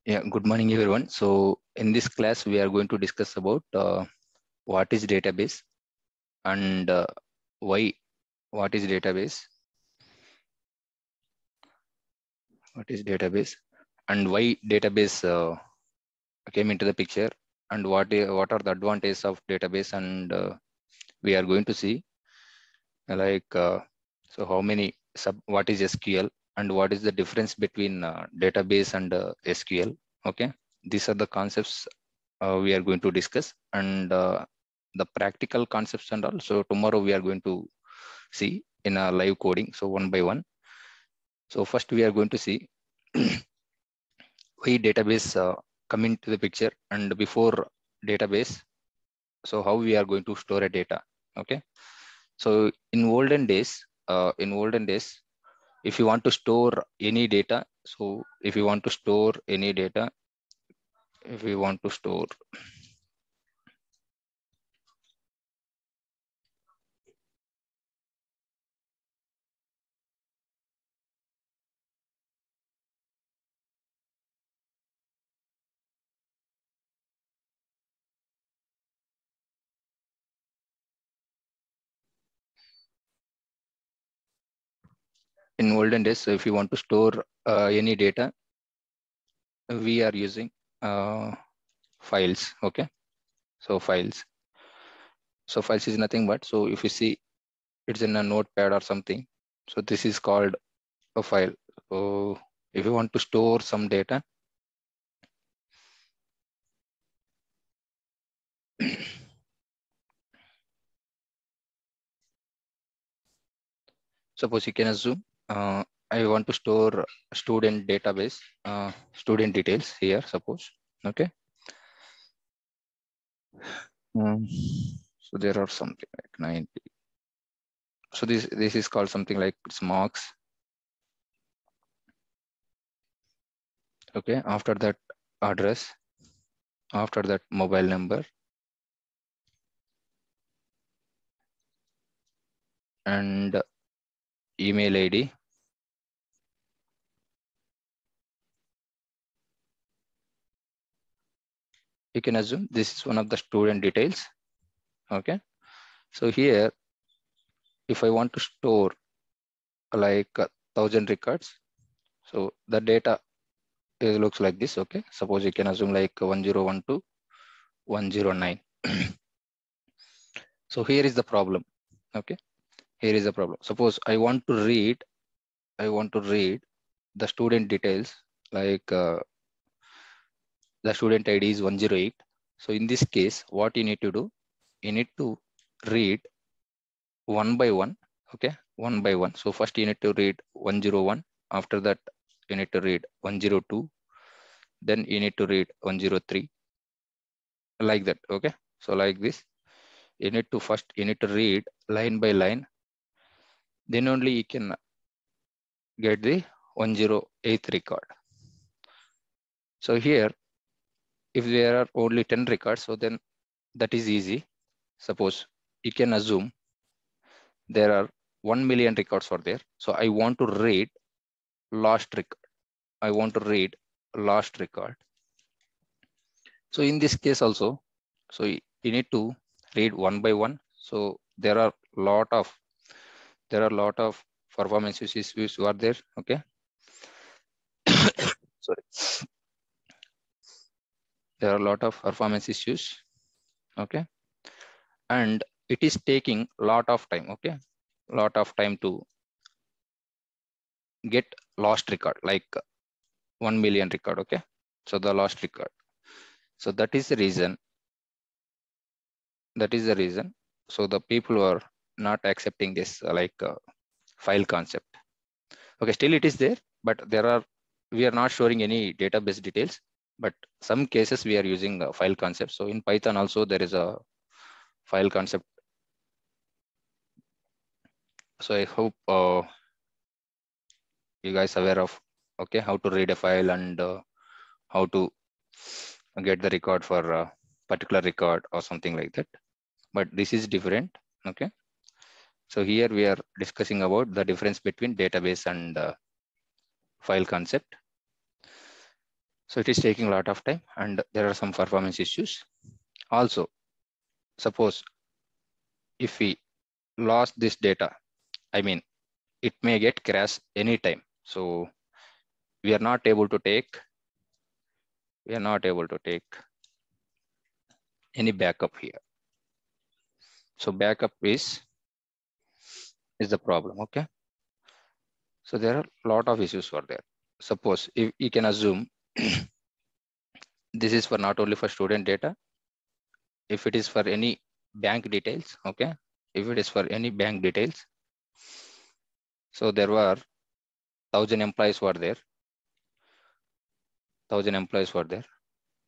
Yeah, good morning everyone. So in this class, we are going to discuss about what is database and why, what is database, and why database came into the picture, and what are the advantages of database, and we are going to see like so how many what is SQL and what is the difference between database and SQL. Okay, these are the concepts we are going to discuss, and the practical concepts and all. So tomorrow we are going to see in a live coding. So one by one. So first we are going to see why database come into the picture, and before database, so how we are going to store a data. Okay. So in olden days, if you want to store any data, so if you want to store any data, if we want to store in olden days, so if you want to store any data, we are using files. Okay, so files is nothing but, so if you see it's in a notepad or something, so this is called a file. So if you want to store some data, suppose you can assume I want to store student database, student details here, suppose. Okay. Mm. So there are something like 90. So this is called something like it's marks. Okay, after that address, after that mobile number, and email ID. You can assume this is one of the student details. Okay, so here if I want to store like 1,000 records, so the data looks like this. Okay, suppose you can assume like 1012 109. So here is the problem. Okay, here is the problem. Suppose I want to read the student details, like the student ID is 108. So in this case, what you need to do, you need to read one by one. Okay, one by one. So first you need to read 101. After that, you need to read 102. Then you need to read 103, like that. Okay, so like this, you need to read line by line. Then only you can get the 108th record. So here, if there are only 10 records, so then that is easy. Suppose you can assume there are 1 million records for there. So I want to read last record. I want to read last record. So in this case also, so you need to read one by one. So there are lot of performance issues who are there. Okay. Sorry. There are a lot of performance issues. Okay. And it is taking a lot of time. Okay. Lot of time to get lost record, like 1 million record. Okay. So the lost record. So that is the reason. So the people are not accepting this file concept. Okay, still it is there, but we are not storing any database details, but some cases we are using a file concept. So in Python also there is a file concept. So I hope you guys are aware of, okay, how to read a file, and how to get the record for a particular record or something like that. But this is different. Okay. So here we are discussing about the difference between database and file concept. So it is taking a lot of time and there are some performance issues. Also, suppose if we lost this data, I mean, it may get crash anytime. So we are not able to take, any backup here. So backup is the problem. Okay. So there are a lot of issues for there. Suppose if you can assume this is for not only for student data, if it is for any bank details, okay, if it is for any bank details, so there were 1,000 employees were there, 1,000 employees were there.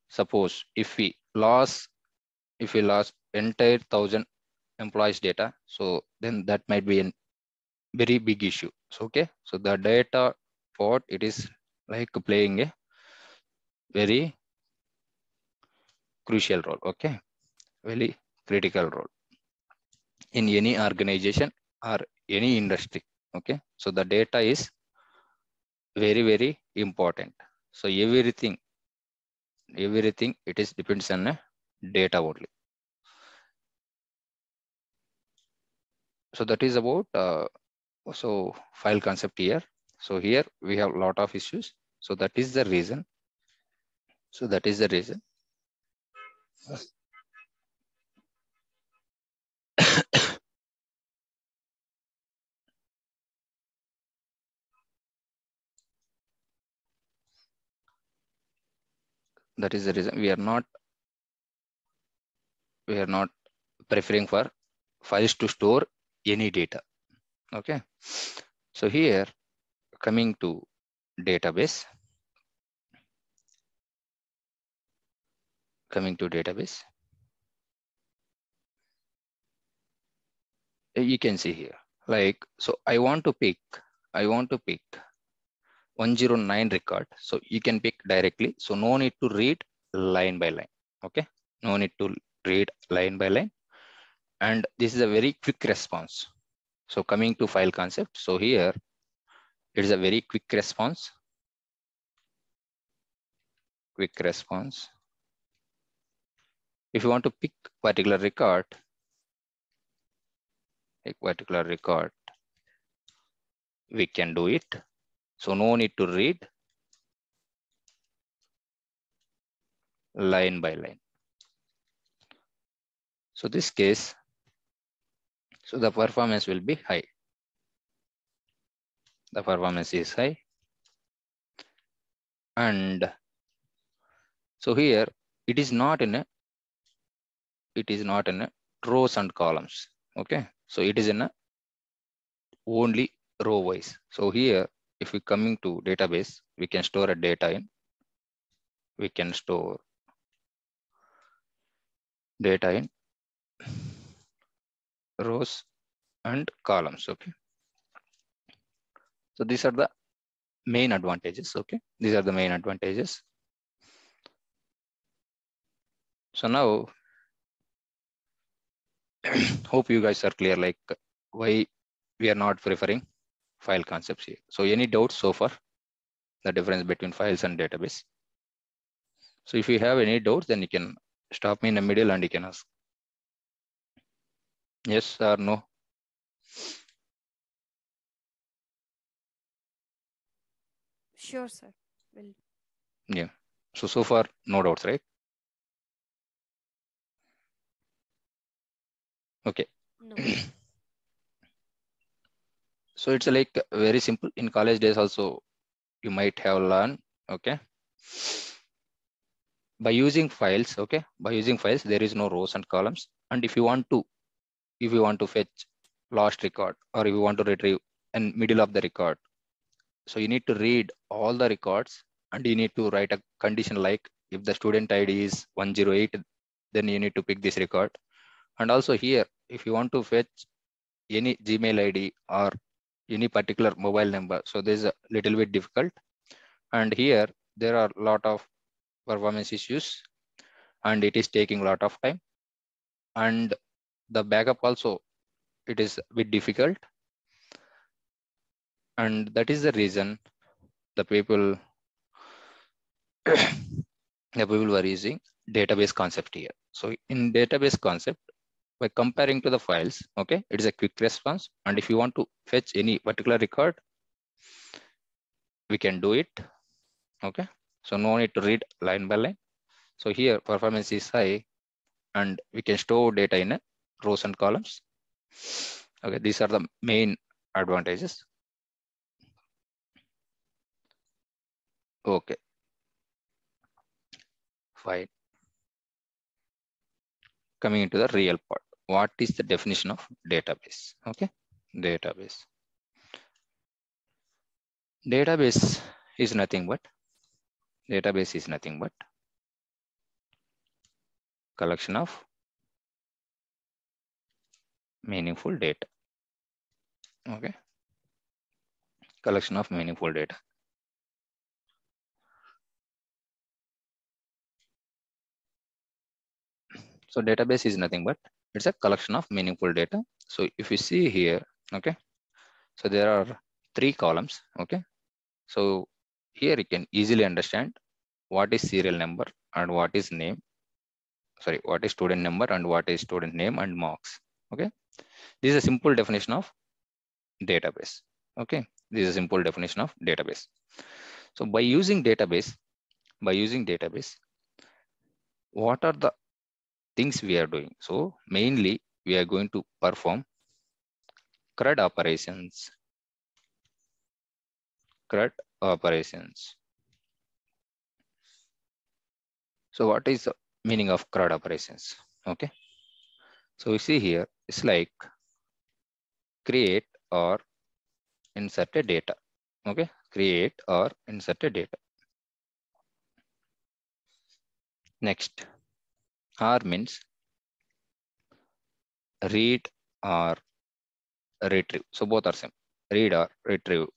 Suppose if we lost entire 1,000 employees data, so then that might be a very big issue. So okay, so the data part, it is like playing a very crucial role, okay, very critical role in any organization or any industry. Okay, so the data is very important. So everything it is depends on data only. So that is about so file concept here. So here we have a lot of issues. So that is the reason. That is the reason we are not preferring for files to store any data. Okay. So here coming to database, you can see here, like, so I want to pick 109 record. So you can pick directly. So no need to read line by line. Okay. No need to read line by line. And this is a very quick response. So coming to file concept. So here it is a very quick response. If you want to pick particular record, we can do it. So no need to read line by line. So this case, so the performance will be high. The performance is high. And so here it is not in a rows and columns. Okay. So it is in a only row wise. So here, if we coming to database, we can store a data in, rows and columns. Okay. So these are the main advantages. Okay. These are the main advantages. So now, hope you guys are clear, like why we are not preferring file concepts here. So any doubts so far, the difference between files and database? So if you have any doubts, then you can stop me in the middle and you can ask. Yes or no? Sure, sir. Will. Yeah. So far, no doubts, right? Okay. No. So it's like very simple. In college days also, you might have learned, okay? By using files, okay? By using files, there is no rows and columns. And if you want to fetch last record, or if you want to retrieve in middle of the record, so you need to read all the records and you need to write a condition like if the student ID is 108, then you need to pick this record. And also here, if you want to fetch any Gmail ID or any particular mobile number, so this is a little bit difficult. And here there are a lot of performance issues and it is taking a lot of time. And the backup also, it is a bit difficult. And that is the reason the people the people were using database concept here. So in database concept, by comparing to the files, okay, it is a quick response. And if you want to fetch any particular record, we can do it. Okay, so no need to read line by line. So here performance is high, and we can store data in rows and columns. Okay, these are the main advantages. Okay, fine. Coming into the real part, what is the definition of database? Okay, database. Database is nothing but collection of meaningful data. Okay, collection of meaningful data. So database is nothing but it's a collection of meaningful data. So if you see here, okay, so there are 3 columns. Okay, so here you can easily understand what is serial number and what is name. Sorry, what is student number and what is student name and marks. Okay, this is a simple definition of database. Okay, this is a simple definition of database. So by using database, what are the things we are doing? So mainly we are going to perform CRUD operations. CRUD operations. So what is the meaning of CRUD operations? Okay, so we see here it's like create or insert a data. Okay, create or insert a data. Next, R means read or retrieve. So both are same. Read or retrieve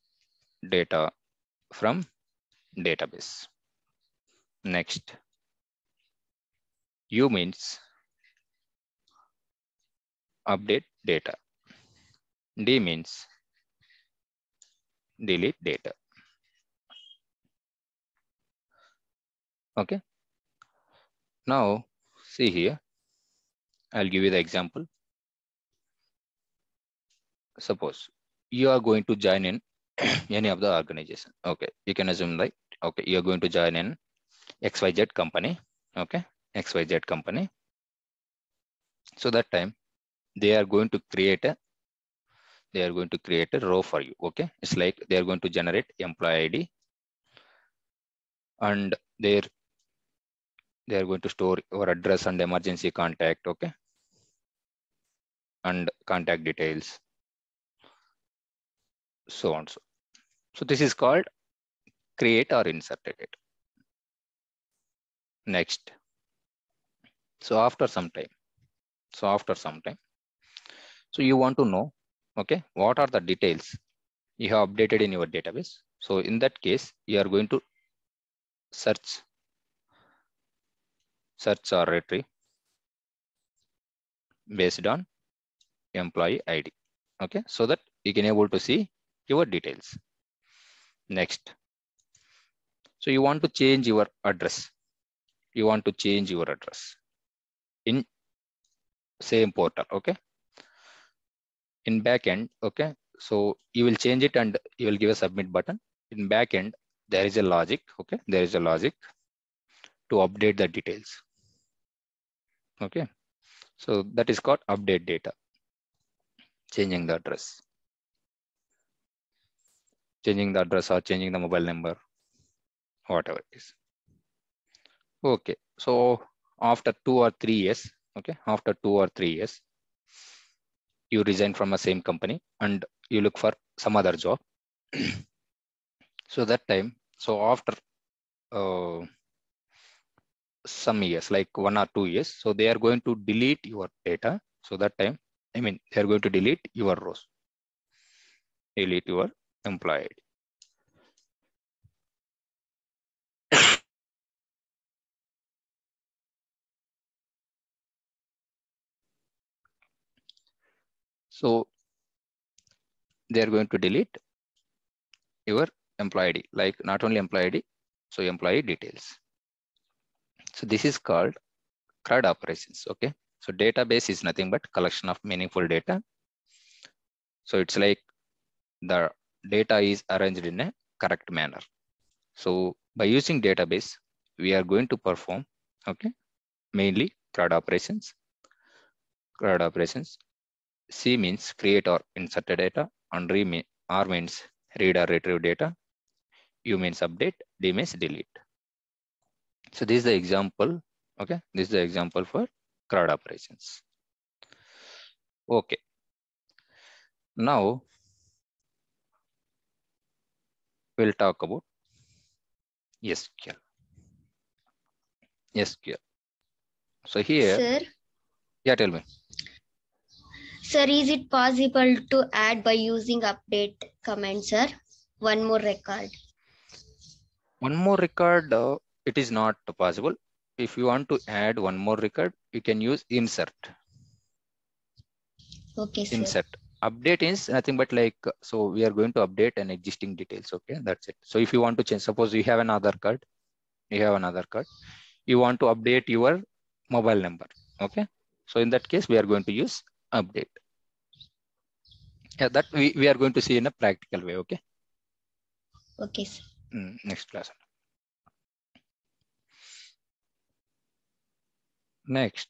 data from database. Next, U means update data. D means delete data. Okay. Now see here, I'll give you the example. Suppose you are going to join in any of the organization. Okay, you can assume like, okay, you're going to join in XYZ company. Okay, XYZ company. So that time they are going to create a row for you. Okay, it's like they are going to generate employee ID, and they are going to store your address and emergency contact. Okay, and contact details, so on. So this is called create or inserted it. Next, so after some time, so you want to know, okay, what are the details you have updated in your database. So in that case, you are going to search or retrieve based on employee ID. Okay, so that you can able to see your details. Next, so you want to change your address. In same portal. Okay, in backend. Okay, so you will change it and you will give a submit button. In backend, there is a logic. Okay, there is a logic to update the details. Okay, so that is called update data. Changing the address or changing the mobile number, whatever it is. Okay, so after 2 or 3 years, okay, you resign from the same company and you look for some other job. So that time, so after some years, like 1 or 2 years, so they are going to delete your data. So that time, I mean, they are going to delete your rows, delete your employee. So they are going to delete your employee ID, like not only employee ID, So employee details. So this is called CRUD operations. Okay. So database is nothing but collection of meaningful data. So it's like the data is arranged in a correct manner. So by using database, we are going to perform, okay, mainly CRUD operations. CRUD operations. C means create or insert a data, and R means read or retrieve data. U means update, D means delete. So this is the example. Okay, this is the example for CRUD operations. Okay. Now we'll talk about SQL. SQL. So here, Sir, yeah, tell me. sir, is it possible to add by using update command, sir? One more record. One more record, it is not possible. If you want to add one more record, you can use insert. Okay, sir. Insert. Update is nothing but like, so we are going to update an existing details. Okay, that's it. So if you want to change, suppose you have an Aadhaar card, you want to update your mobile number. Okay, so in that case, we are going to use update. Yeah, that we are going to see in a practical way. Okay. Okay, sir. Next class. Next.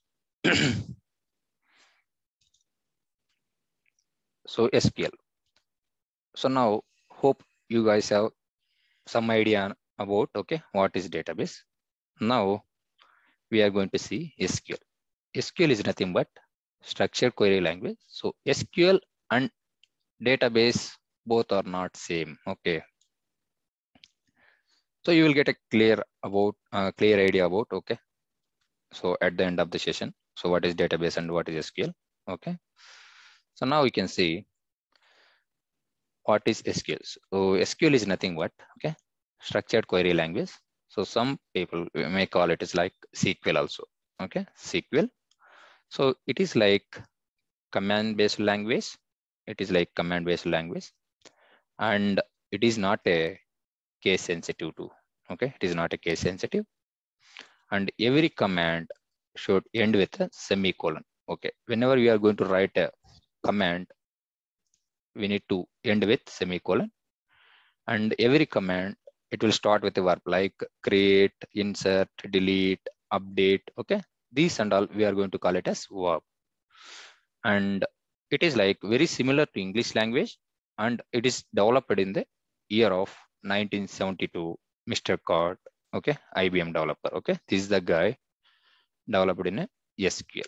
So SQL. So now hope you guys have some idea about, okay, what is database. Now we are going to see SQL. SQL is nothing but structured query language. So SQL and database both are not same. Okay. So you will get a clear idea about, okay. So at the end of the session, so what is database and what is SQL? Okay. So now we can see what is SQL. So SQL is nothing but, okay, structured query language. So some people may call it is like SQL also. Okay, SQL. So it is like command-based language. It is like command-based language, and it is not a case sensitive too. Okay, it is not a case sensitive, and every command should end with a semicolon. Okay, whenever we are going to write a command, we need to end with semicolon, and every command it will start with a verb like create, insert, delete, update. Okay, these and all we are going to call it as verb, and it is like very similar to English language, and it is developed in the year of 1972. Mr. Card, okay, IBM developer. Okay, this is the guy developed in a SQL.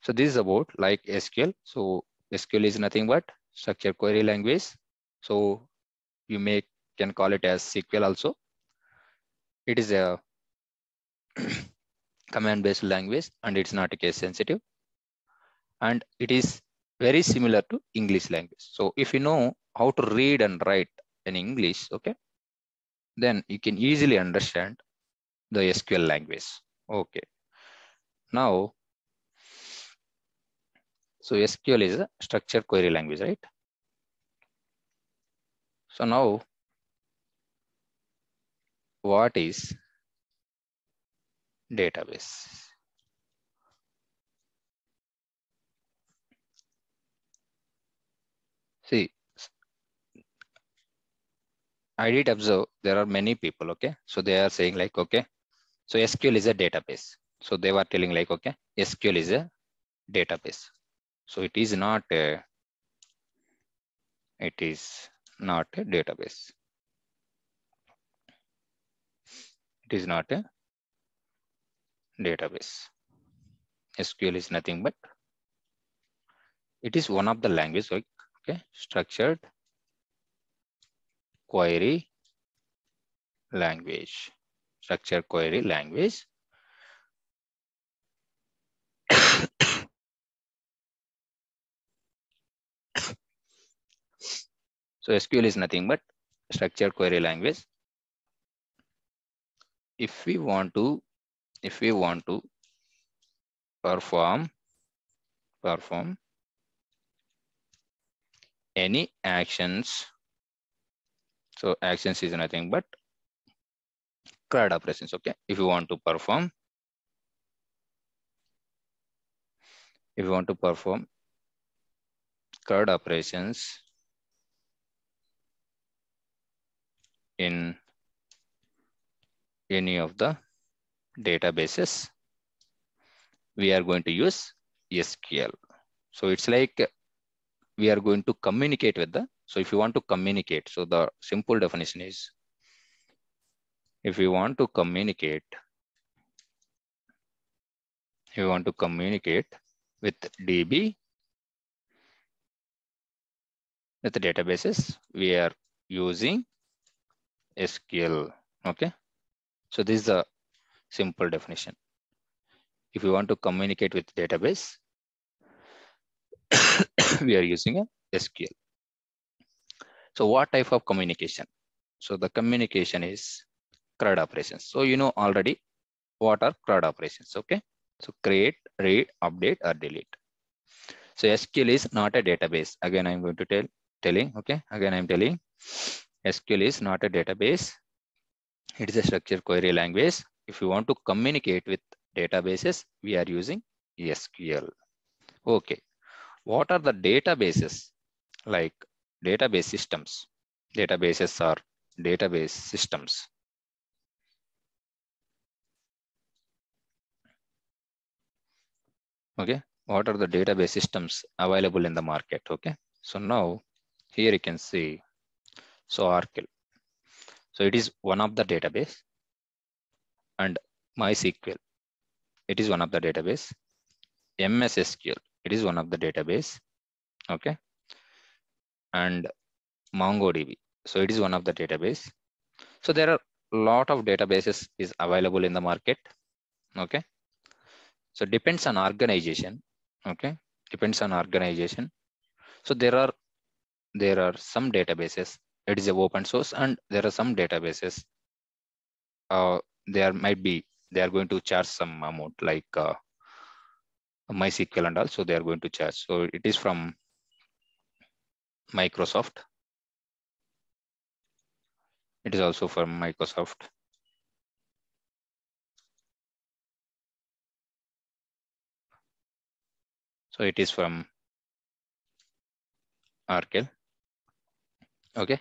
So this is about like SQL. So SQL is nothing but structured query language. So you can call it as SQL also. It is a command based language, and it's not case sensitive, and it is very similar to English language. So if you know how to read and write in English, okay, then you can easily understand the SQL language. Okay. Now, so SQL is a structured query language, right? So now, what is database? See, I did observe there are many people, okay? So they are saying like, okay, so SQL is a database. So they were telling like, okay, SQL is a database. So it is not a database. It is not a database. SQL is nothing but it is one of the language, like, okay, structured query language. Structured query language. So SQL is nothing but structured query language. If we want to perform any actions, so actions is nothing but CRUD operations. Okay, if you want to perform CRUD operations in any of the databases, we are going to use SQL. So it's like we are going to communicate with the, so if you want to communicate, so the simple definition is, if you want to communicate with DB, with the databases, we are using SQL. Okay, so this is a simple definition. If you want to communicate with database, we are using a SQL. So what type of communication? So the communication is CRUD operations. So you know already what are CRUD operations. Okay, so create, read, update, or delete. So SQL is not a database. Again, I'm going to telling. Okay, again I'm telling, SQL is not a database. It is a structured query language. If you want to communicate with databases, we are using SQL. Okay, what are the databases? Like database systems. Databases are database systems. Okay, what are the database systems available in the market? Okay, so now here you can see, so Oracle. So it is one of the database, and MySQL, it is one of the database. MS SQL, it is one of the database. Okay, and MongoDB, so it is one of the database. So there are a lot of databases is available in the market. Okay, so depends on organization. Okay, depends on organization. So there are some databases, it is a open source, and there are some databases there might be, they are going to charge some amount, like MySQL and also they are going to charge. So it is from Microsoft. It is also from Microsoft. So it is from Oracle. Okay.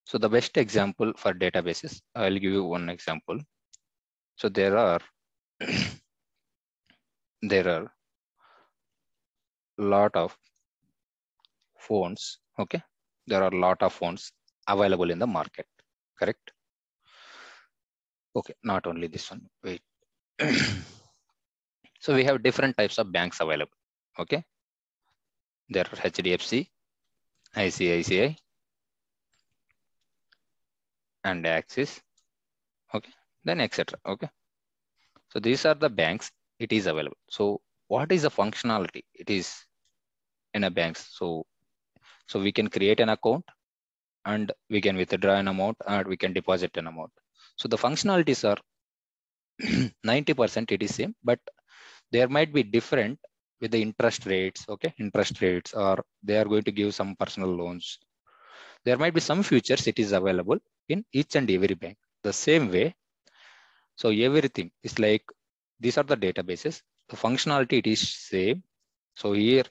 So the best example for databases, I'll give you one example. So there are lot of phones. Okay, there are a lot of phones available in the market, correct? Okay, not only this one, wait. So we have different types of banks available. Okay, there are HDFC, ICICI, and Axis. Okay, then etc. Okay, so these are the banks it is available. So what is the functionality it is in a banks? So we can create an account, and we can withdraw an amount, and we can deposit an amount. So the functionalities are 90% it is same, but there might be different with the interest rates. Okay, interest rates, or they are going to give some personal loans. There might be some features it is available in each and every bank the same way. So everything is like, these are the databases, the functionality it is same. So here,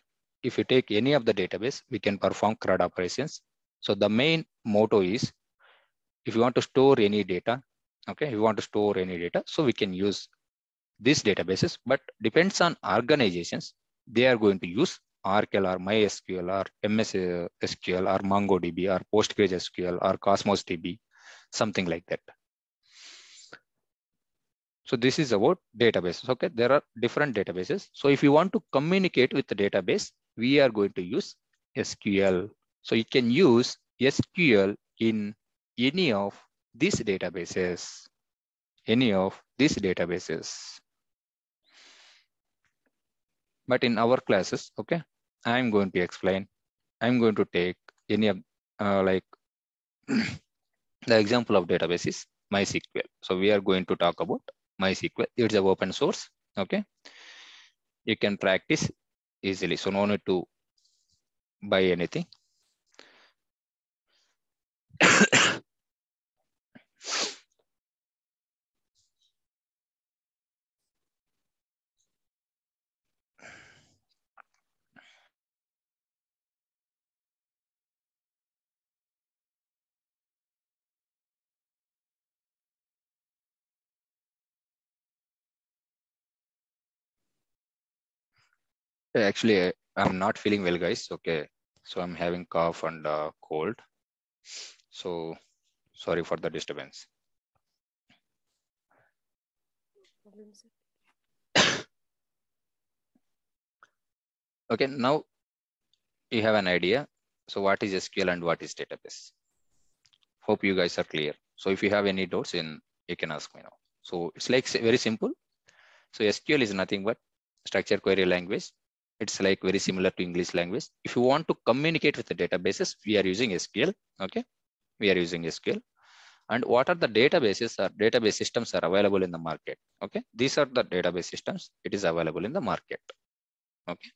if you take any of the database, we can perform CRUD operations. So the main motto is, if you want to store any data, okay, if you want to store any data, so we can use these databases, but depends on organizations, they are going to use Oracle or MySQL or MS SQL or MongoDB or PostgreSQL or Cosmos DB, something like that. So this is about databases. Okay, there are different databases. So if you want to communicate with the database, we are going to use SQL. So you can use SQL in any of these databases. Any of these databases. But in our classes, okay, I'm going to explain. I'm going to take any of like the example of database is MySQL. So we are going to talk about MySQL. It's an open source. Okay, you can practice easily. So no need to buy anything. Actually, I'm not feeling well, guys. Okay, so I'm having cough and cold. So sorry for the disturbance. Problem, sir. Okay, now you have an idea. So what is SQL and what is database? Hope you guys are clear. So if you have any doubts, then you can ask me now. So it's like very simple. So SQL is nothing but structured query language. It's like very similar to English language. If you want to communicate with the databases, we are using SQL. Okay, we are using SQL. And what are the databases or database systems are available in the market? Okay, these are the database systems. It is available in the market. Okay.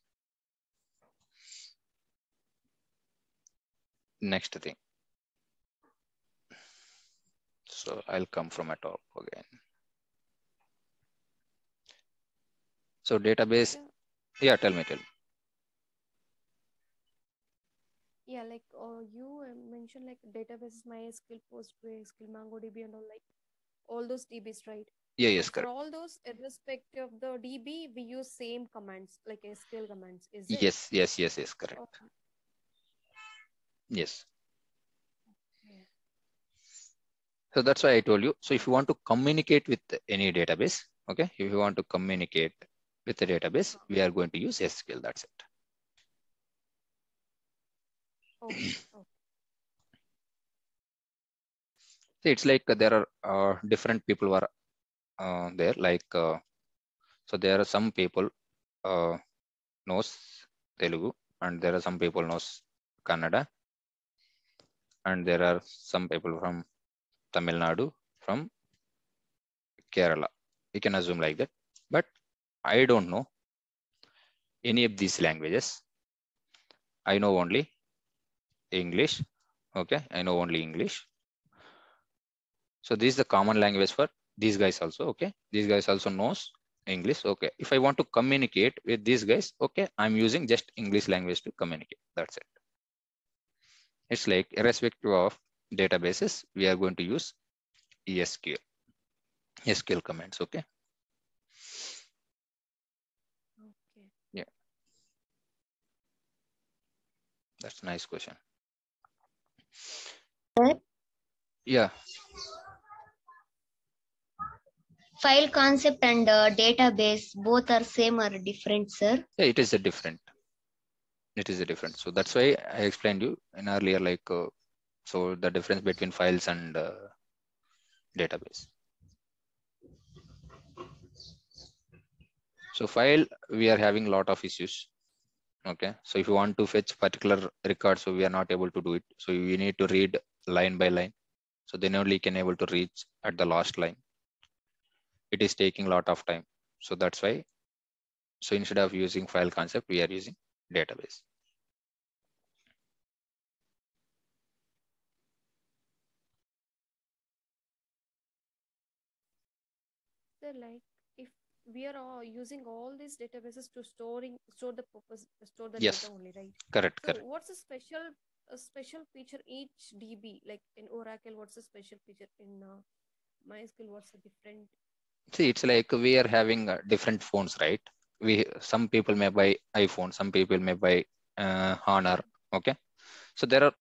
Next thing. So I'll come from a top again. So database. Yeah, tell me. Yeah, like you mentioned like databases, MySQL, PostgreSQL, MongoDB, and all those DBs, right? Yeah, So yes, for correct. all those, irrespective of the DB, we use same commands like SQL commands. Is it? Yes, yes, yes, yes, correct. Okay. Yes. Yeah. So that's why I told you. So if you want to communicate with any database, okay, if you want to communicate with the database, we are going to use SQL. That's it. Okay. Okay. So it's like there are different people who are there. Like so, there are some people knows Telugu, and there are some people knows Kannada, and there are some people from Tamil Nadu, from Kerala. You can assume like that. But I don't know any of these languages. I know only English. Okay, I know only English. So this is the common language for these guys also. Okay, these guys also knows English. Okay, if I want to communicate with these guys, okay, I'm using just English language to communicate. That's it. It's like irrespective of databases, we are going to use SQL commands. Okay. Okay. Yeah, that's a nice question. Sir, Yeah. file concept and database both are same or different, sir? Yeah, it is a different. It is a different. So that's why I explained you in earlier, like so the difference between files and database. So file, we are having a lot of issues. Okay, so if you want to fetch particular record, so we are not able to do it. So you need to read line by line. So then only you can able to reach at the last line. It is taking a lot of time. So that's why. So instead of using file concept, we are using database. So like if we are all using all these databases to store the data Yes, only, right? correct, So correct. what's a special feature each DB? Like in Oracle, what's the special feature in MySQL? What's the different? See, it's like we are having different phones, right? Some people may buy iPhone, some people may buy Honor. Okay, so there are.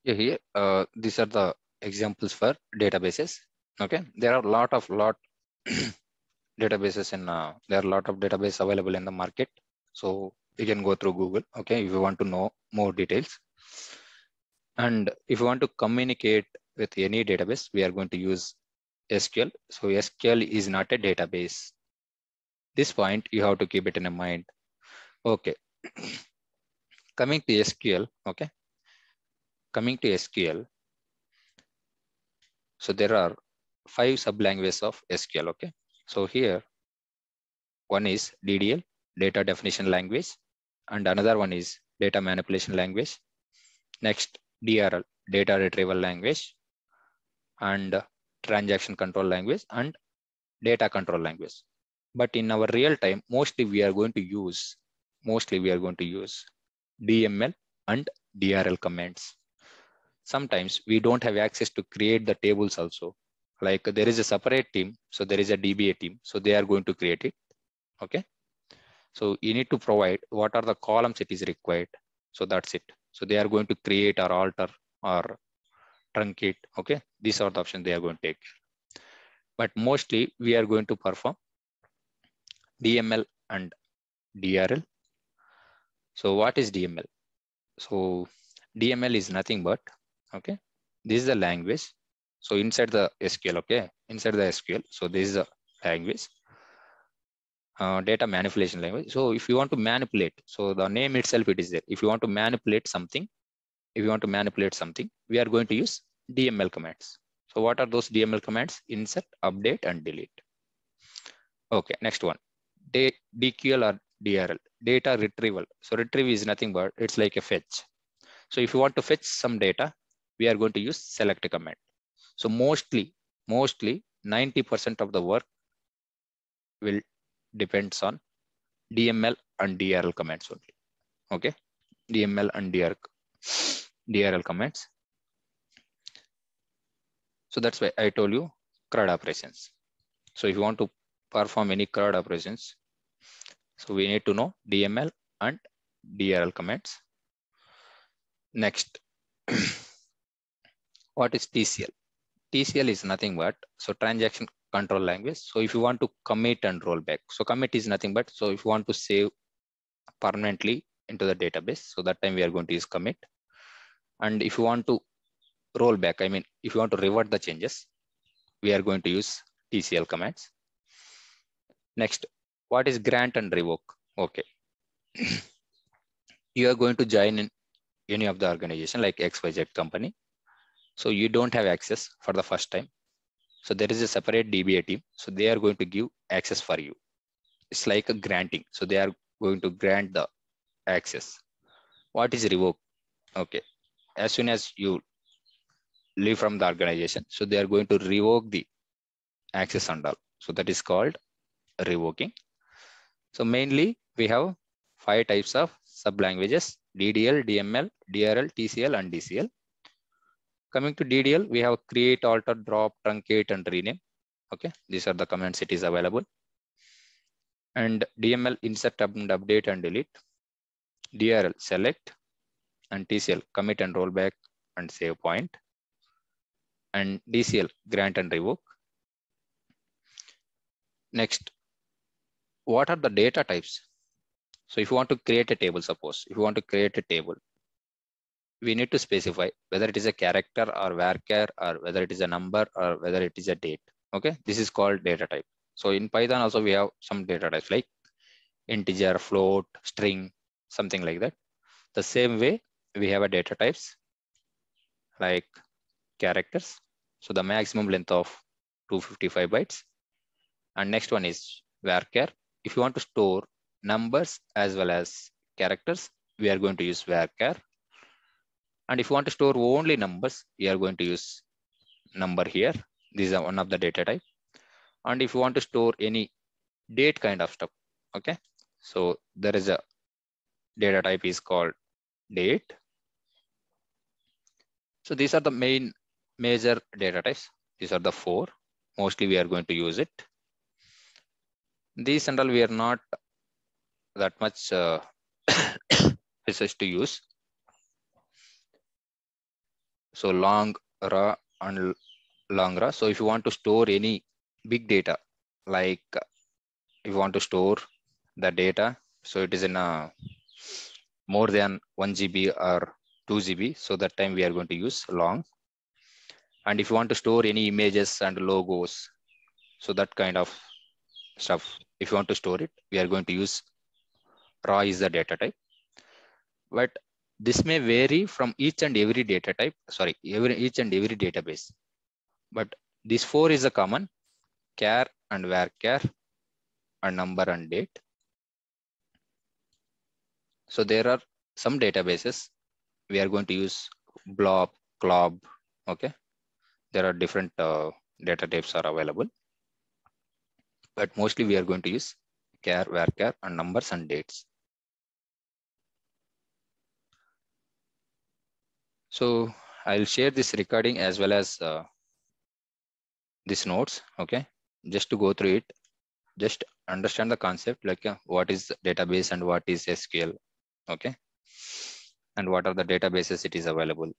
Yeah, here these are the examples for databases. Okay, there are lot databases in there are a lot of database available in the market. So you can go through Google. Okay, if you want to know more details, and if you want to communicate with any database, we are going to use SQL. So SQL is not a database. This point you have to keep it in mind. Okay, coming to SQL. Okay, coming to SQL. So there are 5 sub-languages of SQL. Okay, so here one is DDL, data definition language, and another one is data manipulation language. Next, DRL, data retrieval language, and transaction control language, and data control language. But in our real time, mostly we are going to use DML and DRL commands. Sometimes we don't have access to create the tables also. Like there is a separate team, so there is a DBA team, so they are going to create it. Okay. So you need to provide what are the columns it is required. So that's it. So they are going to create or alter or truncate. Okay. These are the options they are going to take. But mostly we are going to perform DML and DRL. So what is DML? So DML is nothing but, okay, this is the language. So inside the SQL, okay, inside the SQL. So this is the language, data manipulation language. So if you want to manipulate, so the name itself, it is there. If you want to manipulate something, we are going to use DML commands. So what are those DML commands? Insert, update, and delete. Okay, next one, DQL or DRL, data retrieval. So retrieve is nothing but it's like a fetch. So if you want to fetch some data, we are going to use select command. So mostly 90% of the work will depends on DML and DRL commands only. Okay, DML and DRL commands. So that's why I told you CRUD operations. So if you want to perform any CRUD operations, so we need to know DML and DRL commands. Next, what is TCL? TCL is nothing but, so transaction control language. So if you want to commit and roll back, so commit is nothing but, so if you want to save permanently into the database, so that time we are going to use commit. And if you want to roll back, I mean, if you want to revert the changes, we are going to use TCL commands. Next, what is grant and revoke? Okay. You are going to join in any of the organization like XYZ company. So you don't have access for the first time. So there is a separate DBA team. So they are going to give access for you. It's like a granting. So they are going to grant the access. What is revoke? Okay. As soon as you leave from the organization, so they are going to revoke the access and all. So that is called revoking. So mainly we have 5 types of sub languages: DDL, DML, DRL, TCL, and DCL. Coming to DDL, we have create, alter, drop, truncate, and rename. Okay, these are the commands it is available. And DML, insert, and update, and delete. DRL, select, and TCL, commit and roll back and save point. And DCL, grant and revoke. Next, what are the data types? So if you want to create a table, suppose if you want to create a table, we need to specify whether it is a character or varchar, or whether it is a number, or whether it is a date. Okay, this is called data type. So in Python also we have some data types like integer, float, string, something like that. The same way we have a data types like characters. So the maximum length of 255 bytes. And next one is varchar. If you want to store numbers as well as characters, we are going to use varchar. And if you want to store only numbers, we are going to use number here. This is one of the data type. And if you want to store any date kind of stuff, okay, so there is a data type is called date. So these are the major data types. These are the 4. Mostly we are going to use it. These and all we are not that much research to use. So long raw and long raw. So if you want to store any big data, like if you want to store the data, so it is in a more than 1 GB or 2 GB. So that time we are going to use long. And if you want to store any images and logos, so that kind of stuff, if you want to store it, we are going to use raw is the data type. But this may vary from each and every data type, each and every database. But these 4 is a common: char and varchar and number and date. So there are some databases we are going to use blob, glob. Okay, there are different data types are available. but mostly we are going to use char, varchar, and numbers and dates. So I'll share this recording as well as these notes. Okay, just to go through it, just understand the concept, like what is database and what is SQL. Okay, and what are the databases it is available.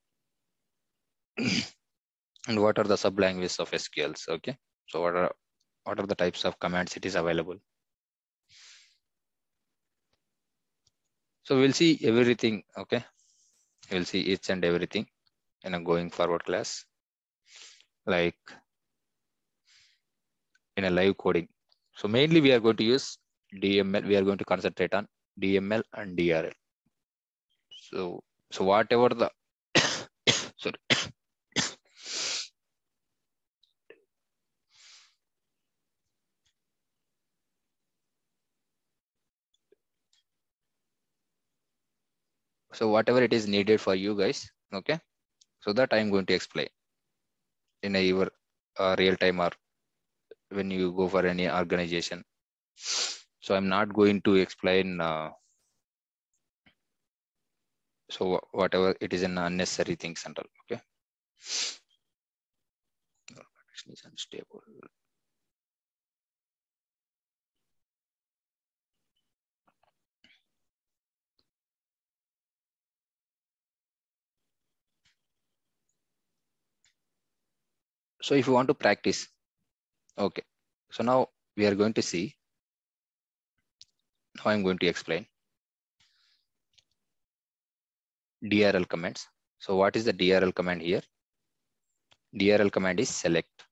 And what are the sub languages of SQLs. Okay, so what are the types of commands it is available. So we'll see everything. Okay, we'll see each and everything in a going forward class, like in a live coding. So mainly we are going to use DML. We are going to concentrate on DML and DRL. So whatever the sorry. So whatever it is needed for you guys, okay, so that I'm going to explain in a your real time or when you go for any organization. So I'm not going to explain so whatever it is an unnecessary things and all. Okay, connection is unstable. So if you want to practice, okay, so now we are going to see. Now I'm going to explain DRL commands. So what is the DRL command here? DRL command is select.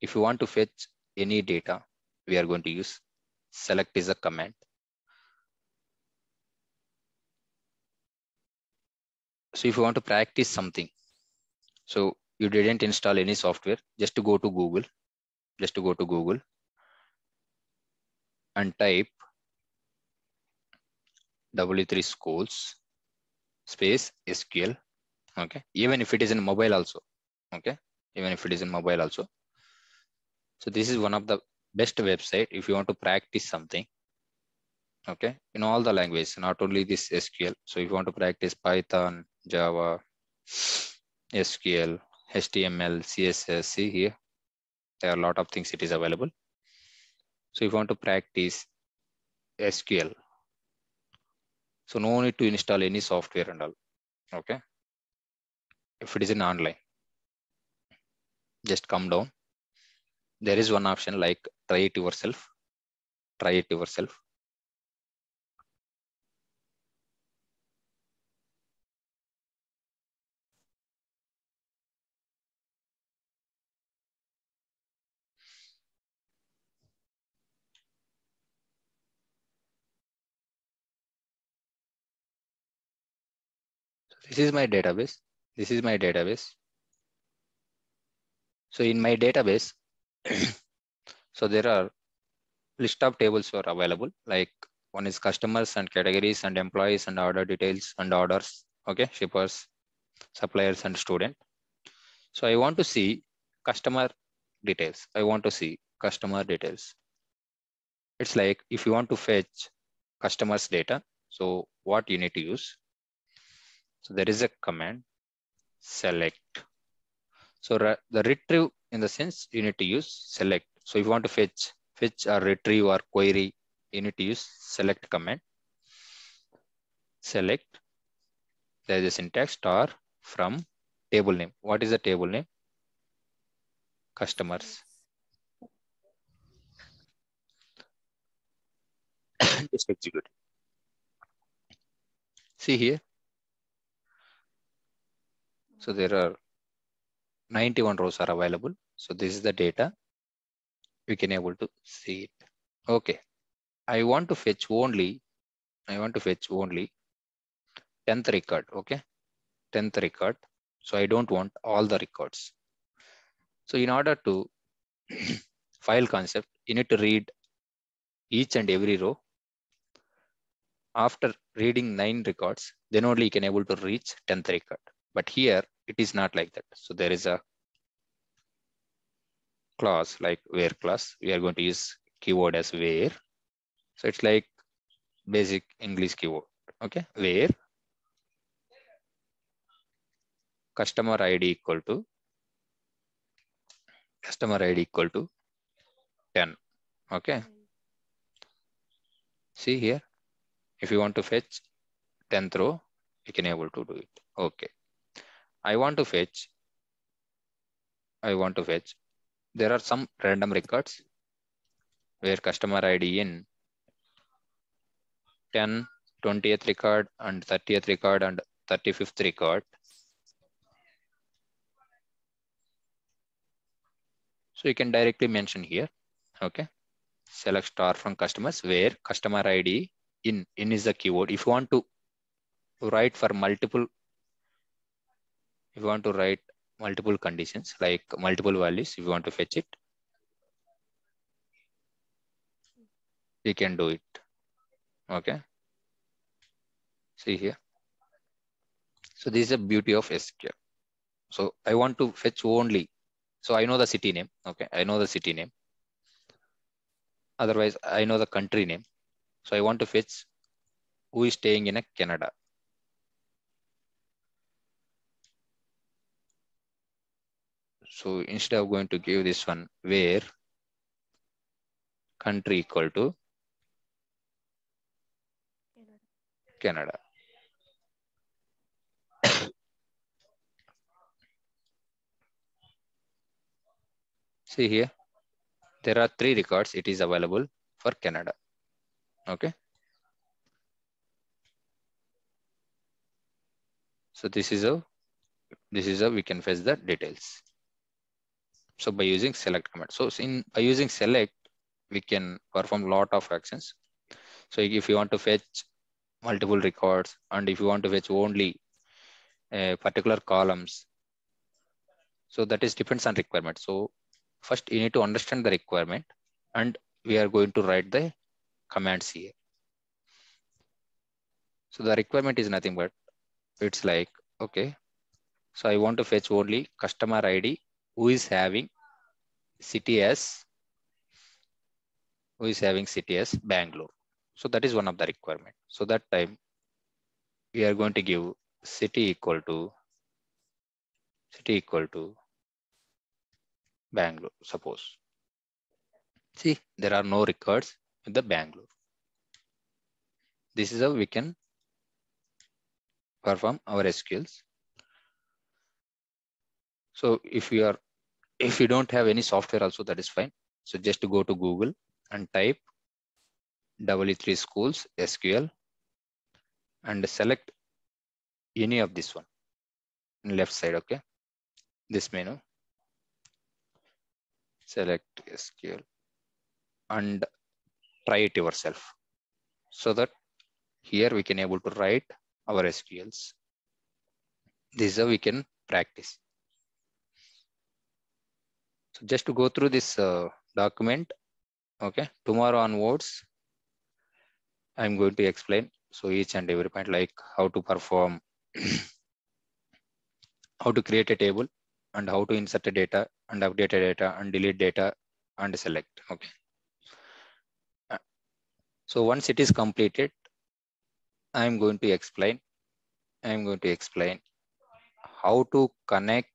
If you want to fetch any data, we are going to use select is a command. So if you want to practice something, so you didn't install any software, just to go to Google, and type W3 schools space SQL. Okay, even if it is in mobile also. Okay, even if it is in mobile also. So this is one of the best website if you want to practice something. Okay, in all the languages, not only this SQL. So if you want to practice Python, Java, SQL, HTML, CSS, see here, there are a lot of things it is available. So if you want to practice SQL, so no need to install any software and all. Okay, if it is in online, just come down. There is one option like try it yourself. Try it yourself. This is my database. This is my database. So in my database, so there are list of tables are available. Like one is customers and categories and employees and order details and orders. Okay, shippers, suppliers and student. So I want to see customer details. I want to see customer details. It's like if you want to fetch customers data, so what you need to use. So there is a command select. So the retrieve in the sense you need to use select. So if you want to fetch or retrieve or query, you need to use select command. Select. There is a syntax star from table name. What is the table name? Customers. Just execute. See here. So there are 91 rows are available. So this is the data. We can able to see it. Okay. I want to fetch only 10th record. Okay. 10th record. So I don't want all the records. So in order to file concept, you need to read each and every row. After reading 9 records, then only you can able to reach 10th record. But here it is not like that. So there is a clause like where clause. We are going to use keyword as where. So it's like basic English keyword. Okay, where customer ID equal to 10. Okay, see here, if you want to fetch 10th row, you can able to do it. Okay, I want to fetch. There are some random records where customer ID in 10, 20th record and 30th record and 35th record. So you can directly mention here. Okay, select star from customers where customer ID in is the keyword. If you want to write for multiple, conditions like multiple values, if you want to fetch it, you can do it. Okay, see here. So this is the beauty of SQL. So I want to fetch only. So I know the city name. Okay, I know the city name. Otherwise, I know the country name. So I want to fetch who is staying in a Canada. So instead of going to give this one where country equal to Canada. See here, there are 3 records. It is available for Canada. Okay. So this is how we can fetch the details. So by using select command. So by using select, we can perform lot of actions. So if you want to fetch multiple records and if you want to fetch only particular columns, so that is depends on requirement. So first you need to understand the requirement and we are going to write the commands here. So the requirement is nothing but it's like, okay, so I want to fetch only customer ID who is having city as Bangalore. So that is one of the requirement. So that time we are going to give city equal to Bangalore, suppose. See, there are no records in the Bangalore. This is how we can perform our SQLs. So if you don't have any software also, that is fine. So just to go to Google and type EE3 schools SQL and select any of this one in left side. Okay, this menu, select SQL and try it yourself, so that here we can able to write our SQLs. This is how we can practice. So just to go through this document. Okay, tomorrow onwards I'm going to explain so each and every point, like how to perform how to create a table and how to insert a data and update a data and delete data and select. Okay, so once it is completed, I'm going to explain how to connect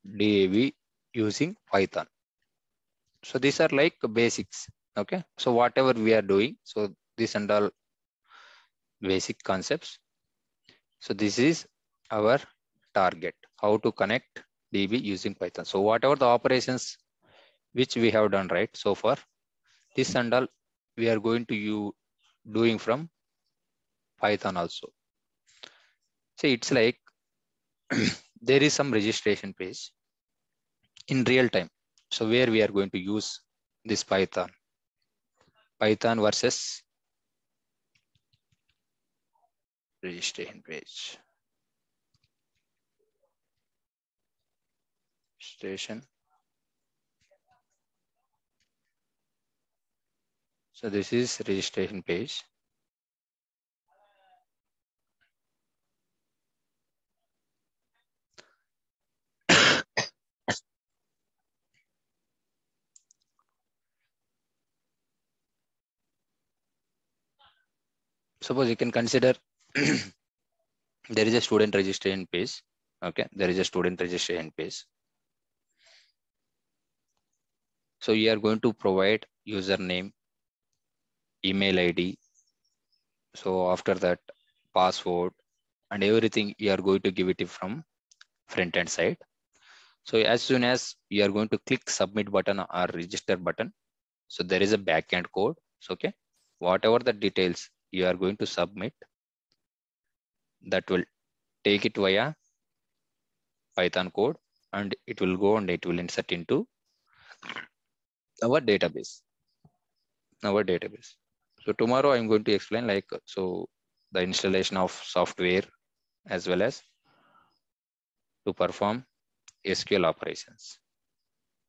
DAV using Python. So these are like basics. Okay, so whatever we are doing, so this and all basic concepts. So this is our target, how to connect DB using Python. So whatever the operations which we have done right so far, this and all we are going to you doing from Python also. See, it's like there is some registration page in real time. So where we are going to use this Python versus registration page. Station. So this is registration page. Suppose you can consider there is a student registration page. Okay, there is a student registration page. So you are going to provide username, email ID. So after that, password and everything you are going to give it from front end side. So as soon as you are going to click submit button or register button, so there is a backend code. So, okay, whatever the details you are going to submit, that will take it via Python code and it will go and it will insert into our database. So tomorrow I'm going to explain like, so the installation of software as well as to perform SQL operations,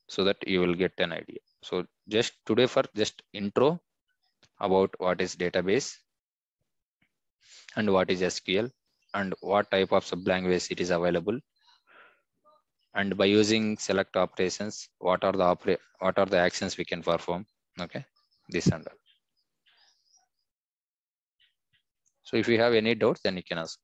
so that you will get an idea. So just today for just intro about what is database and what is SQL and what type of sublanguage it is available, and by using select operations, what are the actions we can perform. Okay, this and all. So if you have any doubts, then you can ask.